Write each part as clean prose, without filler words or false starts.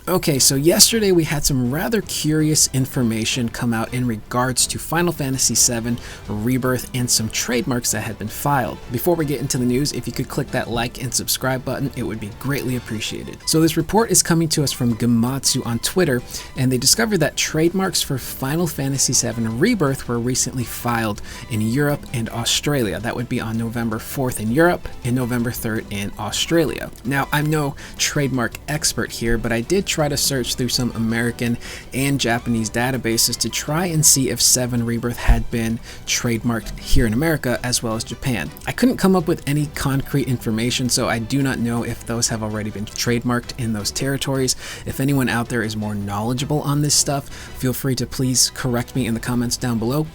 Okay, so yesterday we had some rather curious information come out in regards to Final Fantasy VII Rebirth and some trademarks that had been filed. Before we get into the news, if you could click that like and subscribe button, it would be greatly appreciated. So this report is coming to us from Gamatsu on Twitter, and they discovered that trademarks for Final Fantasy VII Rebirth were recently filed in Europe and Australia. That would be on November 4th in Europe and November 3rd in Australia. Now, I'm no trademark expert here, but I did try to search through some American and Japanese databases to try and see if 7 Rebirth had been trademarked here in America as well as Japan. I couldn't come up with any concrete information, so I do not know if those have already been trademarked in those territories. If anyone out there is more knowledgeable on this stuff, feel free to please correct me in the comments down below,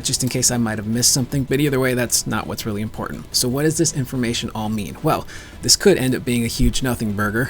just in case I might have missed something, but either way, that's not what's really important. So what does this information all mean? Well, this could end up being a huge nothing burger,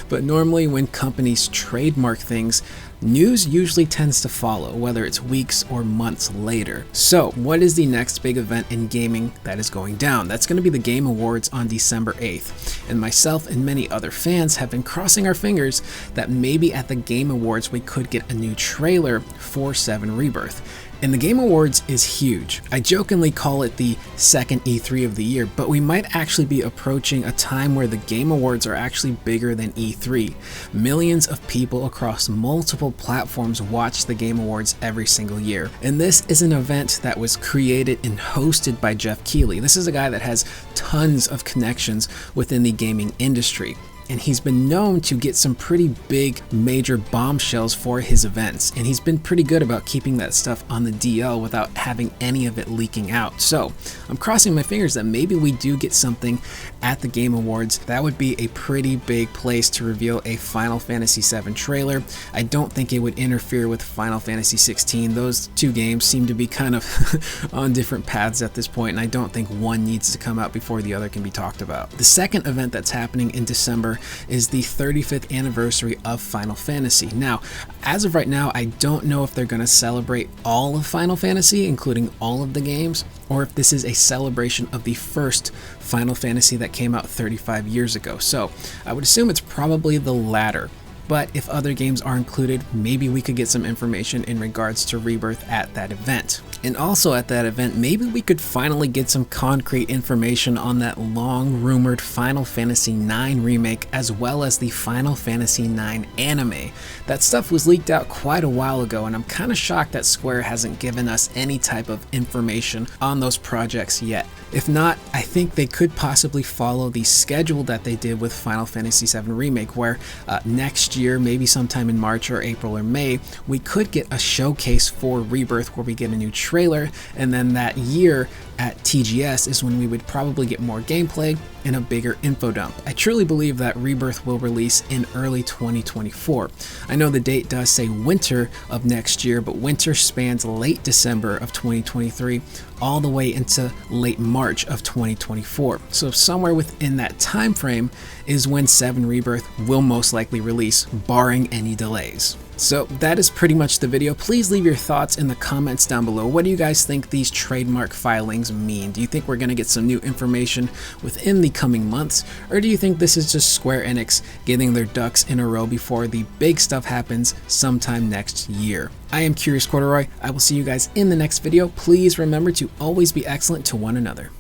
but normally when companies trademark things, news usually tends to follow, whether it's weeks or months later. So what is the next big event in gaming that is going down? That's going to be the Game Awards on December 8th. And myself and many other fans have been crossing our fingers that maybe at the Game Awards we could get a new trailer for 7 Rebirth. And the Game Awards is huge. I jokingly call it the second E3 of the year, but we might actually be approaching a time where the Game Awards are actually bigger than E3. Millions of people across multiple platforms watch the Game Awards every single year. And this is an event that was created and hosted by Jeff Keighley. This is a guy that has tons of connections within the gaming industry, and he's been known to get some pretty big major bombshells for his events, and he's been pretty good about keeping that stuff on the DL without having any of it leaking out. So I'm crossing my fingers that maybe we do get something at the Game Awards. That would be a pretty big place to reveal a Final Fantasy VII trailer. I don't think it would interfere with Final Fantasy 16. Those two games seem to be kind of on different paths at this point, and I don't think one needs to come out before the other can be talked about. The second event that's happening in December is the 35th anniversary of Final Fantasy. Now, as of right now, I don't know if they're going to celebrate all of Final Fantasy, including all of the games, or if this is a celebration of the first Final Fantasy that came out 35 years ago. So I would assume it's probably the latter. But if other games are included, maybe we could get some information in regards to Rebirth at that event. And also at that event, maybe we could finally get some concrete information on that long-rumored Final Fantasy IX remake, as well as the Final Fantasy IX anime. That stuff was leaked out quite a while ago, and I'm kind of shocked that Square hasn't given us any type of information on those projects yet. If not, I think they could possibly follow the schedule that they did with Final Fantasy VII Remake, where next year, maybe sometime in March or April or May, we could get a showcase for Rebirth where we get a new trailer, and then that year at TGS is when we would probably get more gameplay and a bigger info dump. I truly believe that Rebirth will release in early 2024. I know the date does say winter of next year, but winter spans late December of 2023 all the way into late March of 2024. So somewhere within that time frame is when 7 Rebirth will most likely release, barring any delays. So that is pretty much the video. Please leave your thoughts in the comments down below. What do you guys think these trademark filings mean? Do you think we're going to get some new information within the coming months? Or do you think this is just Square Enix getting their ducks in a row before the big stuff happens sometime next year? I am Curious Corduroy. I will see you guys in the next video. Please remember to always be excellent to one another.